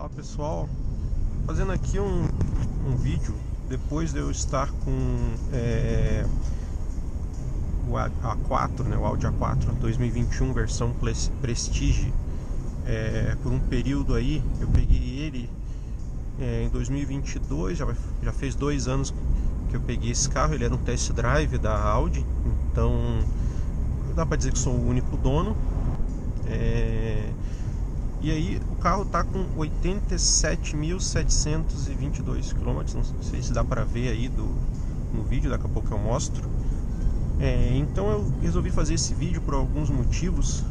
Fala pessoal, fazendo aqui um vídeo depois de eu estar com o A4, né, o Audi A4 2021 versão Prestige. Por um período aí, eu peguei ele em 2022, já fez 2 anos que eu peguei esse carro. Ele era um test drive da Audi, então dá pra dizer que sou o único dono. E aí o carro tá com 87.722 km, não sei se dá para ver aí no vídeo, daqui a pouco eu mostro. Então eu resolvi fazer esse vídeo por alguns motivos,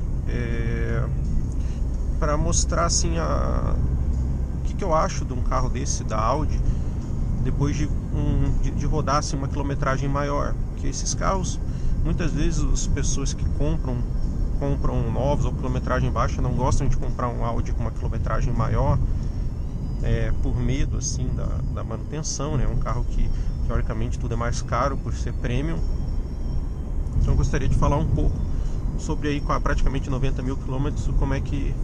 para mostrar assim o que eu acho de um carro desse da Audi depois de rodar assim, uma quilometragem maior. Porque esses carros, muitas vezes as pessoas que compram novos ou quilometragem baixa não gostam de comprar um Audi com uma quilometragem maior, por medo assim da manutenção, né? Um carro que teoricamente tudo é mais caro por ser premium. Então eu gostaria de falar um pouco sobre aí, com praticamente 90 mil quilômetros, como é que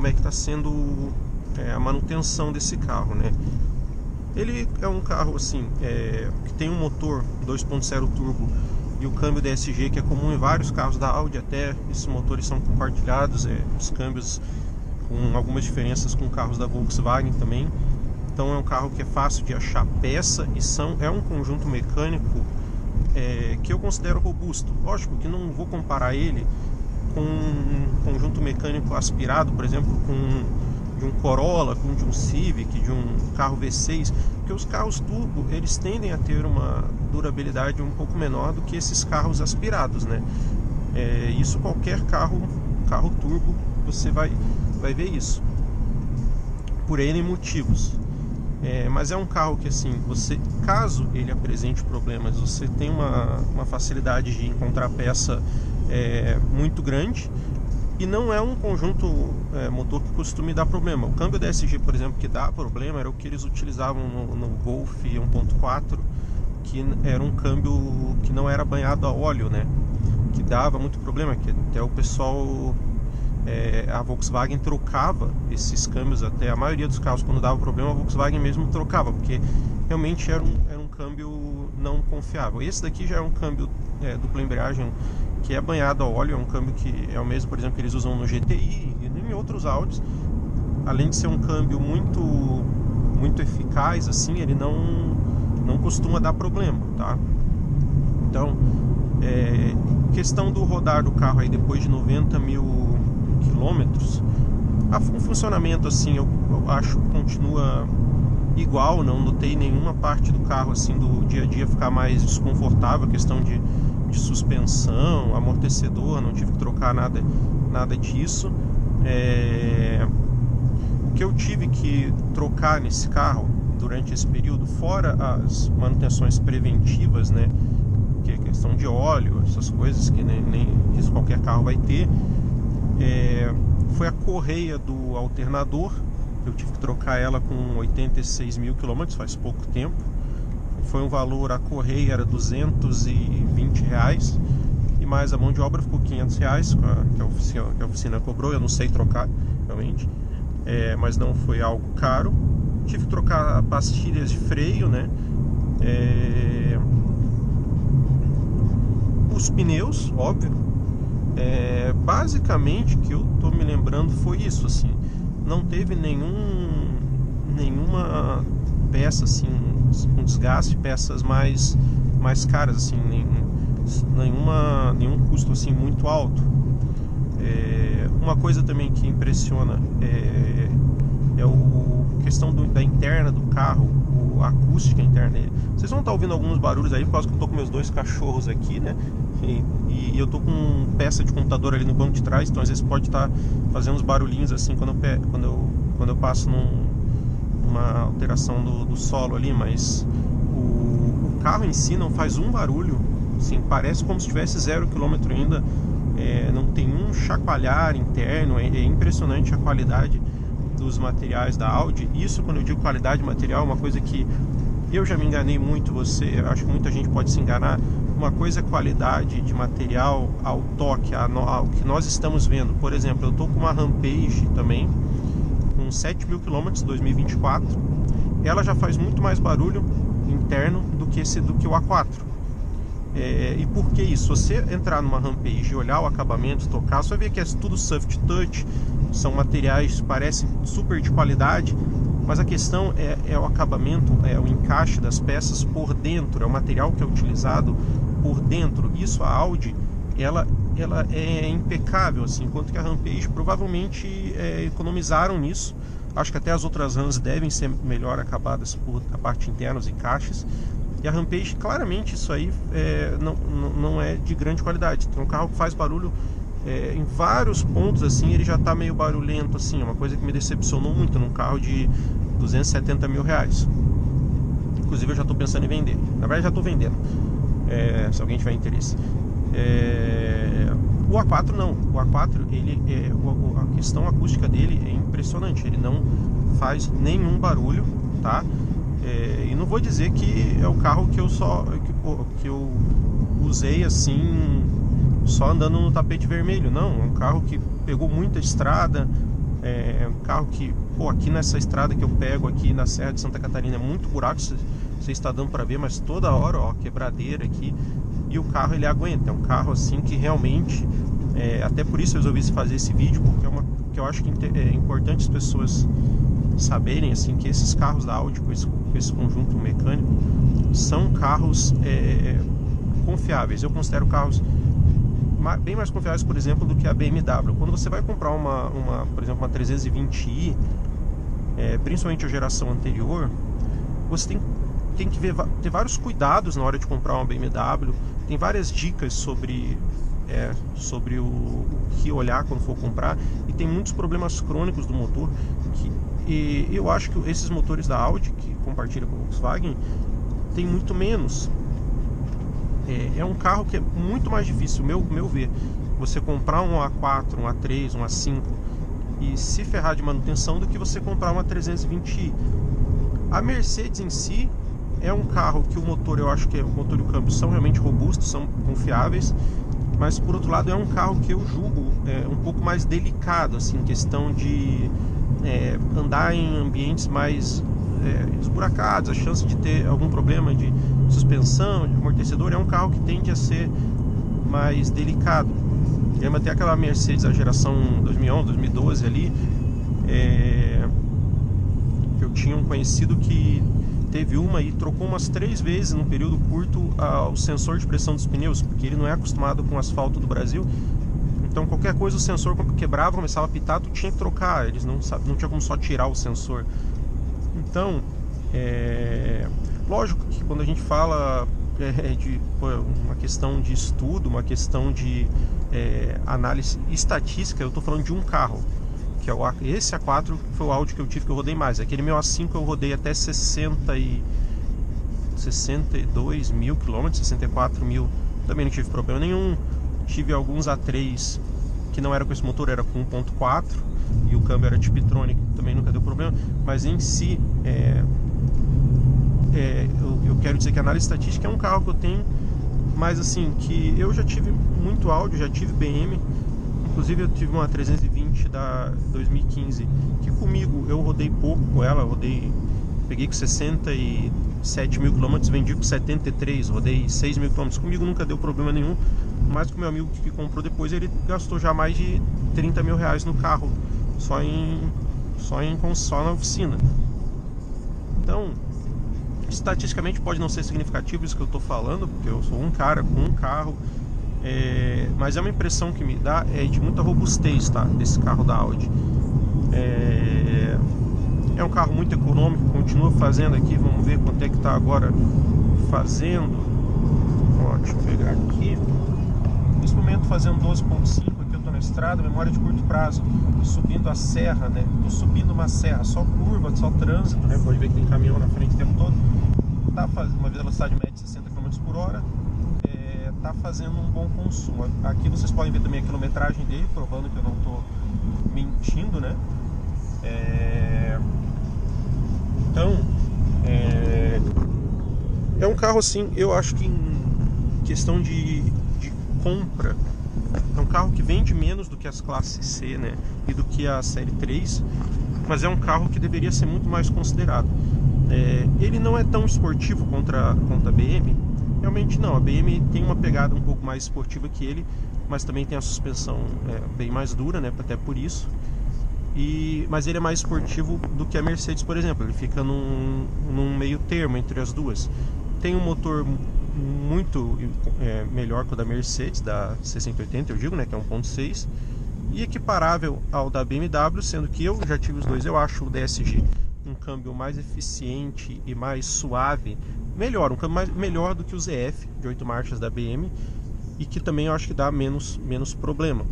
está sendo a manutenção desse carro, né? Ele é um carro assim, que tem um motor 2.0 turbo e o câmbio DSG, que é comum em vários carros da Audi. Até esses motores são compartilhados, os câmbios com algumas diferenças com carros da Volkswagen também. Então é um carro que é fácil de achar peça e é um conjunto mecânico que eu considero robusto. Lógico que não vou comparar ele com um conjunto mecânico aspirado, por exemplo, de um Corolla, com de um Civic, de um carro V6, porque os carros turbo, eles tendem a ter uma durabilidade um pouco menor do que esses carros aspirados, né? Isso qualquer carro turbo, você vai ver isso, por N motivos. Mas é um carro que, assim, caso ele apresente problemas, você tem uma facilidade de encontrar peça muito grande. E não é um conjunto motor que costume dar problema. O câmbio DSG, por exemplo, que dá problema, era o que eles utilizavam no Golf 1.4, que era um câmbio que não era banhado a óleo, né? Que dava muito problema, que até o pessoal, a Volkswagen trocava esses câmbios. Até a maioria dos carros, quando dava problema, a Volkswagen mesmo trocava, porque realmente era um câmbio não confiável. Esse daqui já é um câmbio dupla embreagem, que é banhado a óleo. É um câmbio que é o mesmo, por exemplo, que eles usam no GTI e em outros Audis. Além de ser um câmbio muito eficaz, assim, ele não costuma dar problema, tá? Então, questão do rodar do carro aí depois de 90 mil quilômetros, o funcionamento, assim, eu acho que continua igual. Não notei nenhuma parte do carro, assim, do dia a dia ficar mais desconfortável. A questão de suspensão, amortecedor, não tive que trocar nada disso. O que eu tive que trocar nesse carro durante esse período, fora as manutenções preventivas, né, que é questão de óleo, essas coisas que nem isso qualquer carro vai ter, foi a correia do alternador. Eu tive que trocar ela com 86 mil quilômetros, faz pouco tempo. Foi um valor, a correia era R$220, e mais a mão de obra ficou R$500, que a oficina cobrou. Eu não sei trocar, realmente, mas não foi algo caro. Tive que trocar pastilhas de freio, né? Os pneus, óbvio. Basicamente, o que eu tô me lembrando foi isso, assim. Não teve nenhuma peça assim com desgaste, peças mais caras, assim, nenhum custo assim muito alto. Uma coisa também que impressiona é a questão da interna do carro, a acústica interna dele. Vocês vão estar ouvindo alguns barulhos aí por causa que eu tô com meus 2 cachorros aqui, né? E eu tô com peça de computador ali no banco de trás, então às vezes pode estar fazendo uns barulhinhos assim quando eu passo uma alteração do solo ali. Mas o carro em si não faz um barulho, assim, parece como se tivesse 0 km ainda. Não tem um chacoalhar interno. É impressionante a qualidade dos materiais da Audi. Isso, quando eu digo qualidade de material, é uma coisa que eu já me enganei muito. Eu acho que muita gente pode se enganar. Uma coisa é qualidade de material ao toque, ao que nós estamos vendo. Por exemplo, eu estou com uma Rampage também, com com 7.000 km 2024, ela já faz muito mais barulho interno do que o A4. E por que isso? Se você entrar numa Rampage e olhar o acabamento, tocar, você vai ver que é tudo soft touch, são materiais que parecem super de qualidade, mas a questão é o acabamento, é o encaixe das peças por dentro, é o material que é utilizado por dentro. Isso a Audi, ela é impecável, assim, enquanto que a Rampage provavelmente economizaram nisso. Acho que até as outras Rams devem ser melhor acabadas por a parte interna, os encaixes. E a Rampage, claramente, isso aí não é de grande qualidade. Então, um carro que faz barulho em vários pontos, assim, ele já está meio barulhento, assim. É uma coisa que me decepcionou muito num carro de 270 mil reais. Inclusive, eu já estou pensando em vender. Na verdade, já estou vendendo, se alguém tiver interesse. O A4 não. O A4, a questão acústica dele é impressionante. Ele não faz nenhum barulho, tá? E não vou dizer que é o carro que eu usei assim, só andando no tapete vermelho. Não, é um carro que pegou muita estrada. É um carro que, aqui nessa estrada que eu pego aqui na Serra de Santa Catarina é muito buraco, você está dando para ver, mas toda hora, quebradeira aqui. E o carro, ele aguenta. É um carro assim que realmente, até por isso eu resolvi fazer esse vídeo, porque eu acho que é importante as pessoas saberem, assim, que esses carros da Audi com esse conjunto mecânico são carros confiáveis. Eu considero carros bem mais confiáveis, por exemplo, do que a BMW. Quando você vai comprar por exemplo, uma 320i, principalmente a geração anterior, você tem que ter vários cuidados na hora de comprar uma BMW. Tem várias dicas sobre o que olhar quando for comprar, e tem muitos problemas crônicos do motor e eu acho que esses motores da Audi, que compartilha com a Volkswagen, tem muito menos. É um carro que é muito mais difícil, meu ver, você comprar um A4, um A3, um A5 e se ferrar de manutenção do que você comprar uma 320i. A Mercedes em si é um carro que o motor, eu acho que o motor e o câmbio são realmente robustos, são confiáveis, mas por outro lado é um carro que eu julgo um pouco mais delicado, assim, em questão de andar em ambientes mais esburacados, a chance de ter algum problema de suspensão, de amortecedor. É um carro que tende a ser mais delicado. Lembra até aquela Mercedes da geração 2011, 2012 ali, que eu tinha um conhecido que teve uma e trocou umas 3 vezes num período curto o sensor de pressão dos pneus, porque ele não é acostumado com o asfalto do Brasil. Então qualquer coisa o sensor quebrava, começava a pitar, tu tinha que trocar. Eles não tinha como só tirar o sensor. Então, lógico que quando a gente fala de uma questão de estudo, uma questão de análise estatística, eu estou falando de um carro, que é esse A4 foi o Audi que eu tive, que eu rodei mais. Aquele meu A5 eu rodei até 62 mil quilômetros, 64 mil, também não tive problema nenhum. Tive alguns A3 que não era com esse motor, era com 1.4 e o câmbio era Tiptronic, também nunca deu problema. Mas em si, eu quero dizer que a análise estatística é um carro que eu tenho, mas assim, que eu já tive muito Audi, já tive BM. Inclusive eu tive uma 320 da 2015, que comigo eu rodei pouco com ela, peguei com 67 mil km, vendi com 73, rodei 6 mil km, comigo nunca deu problema nenhum, mas com o meu amigo que comprou depois, ele gastou já mais de 30 mil reais no carro, só na oficina. Então, estatisticamente pode não ser significativo isso que eu estou falando, porque eu sou um cara com um carro, mas é uma impressão que me dá de muita robustez, tá, desse carro da Audi. É um carro muito econômico, continua fazendo aqui, vamos ver quanto é que está agora fazendo. Deixa eu pegar aqui. Nesse momento fazendo 12.5, aqui eu estou na estrada, memória de curto prazo, subindo a serra, né? Estou subindo uma serra, só curva, só trânsito, né? Pode ver que tem caminhão na frente o tempo todo. Tá fazendo uma velocidade média de 60 km por hora. Tá fazendo um bom consumo. Aqui vocês podem ver também a quilometragem dele, provando que eu não estou mentindo, né? Então, é um carro assim, eu acho que em questão de compra, é um carro que vende menos do que as classes C, né? E do que a série 3. mas é um carro que deveria ser muito mais considerado. Ele não é tão esportivo contra a BM, realmente não. A BM tem uma pegada um pouco mais esportiva que ele, mas também tem a suspensão bem mais dura, né? Até por isso. Mas ele é mais esportivo do que a Mercedes, por exemplo. Ele fica num meio termo entre as duas. Tem um motor muito melhor que o da Mercedes, da C180, eu digo, né? Que é 1.6, e equiparável ao da BMW, sendo que eu já tive os dois. Eu acho o DSG um câmbio mais eficiente e mais suave, melhor, um câmbio melhor do que o ZF de 8 marchas da BM, e que também eu acho que dá menos problema.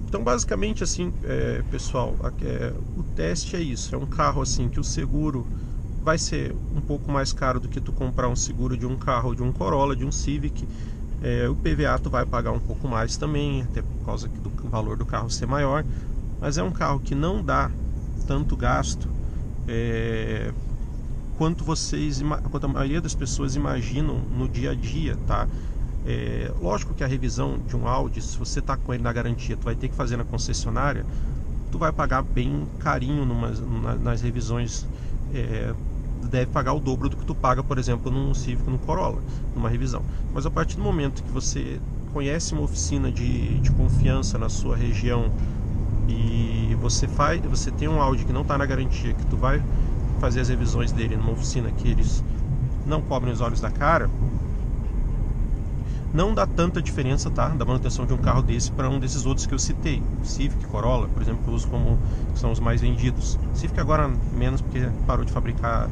Então basicamente assim, pessoal, o teste é isso. É um carro assim que o seguro vai ser um pouco mais caro do que tu comprar um seguro de um carro, de um Corolla, de um Civic. O PVA tu vai pagar um pouco mais também, até por causa do valor do carro ser maior. Mas é um carro que não dá tanto gasto quanto a maioria das pessoas imaginam no dia a dia, tá? Lógico que a revisão de um Audi, se você está com ele na garantia, tu vai ter que fazer na concessionária, tu vai pagar bem carinho nas revisões, deve pagar o dobro do que tu paga, por exemplo, num Civic, num Corolla, numa revisão. Mas a partir do momento que você conhece uma oficina de confiança na sua região, e você tem um Audi que não está na garantia, que tu vai fazer as revisões dele numa oficina que eles não cobrem os olhos da cara, não dá tanta diferença, tá, da manutenção de um carro desse para um desses outros que eu citei. Civic, Corolla, por exemplo, que eu uso que são os mais vendidos. Civic agora menos, porque parou de fabricar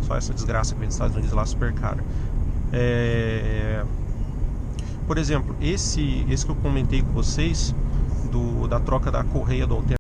só essa desgraça que vem dos Estados Unidos lá super cara. Por exemplo, esse que eu comentei com vocês, da troca da correia do alternador,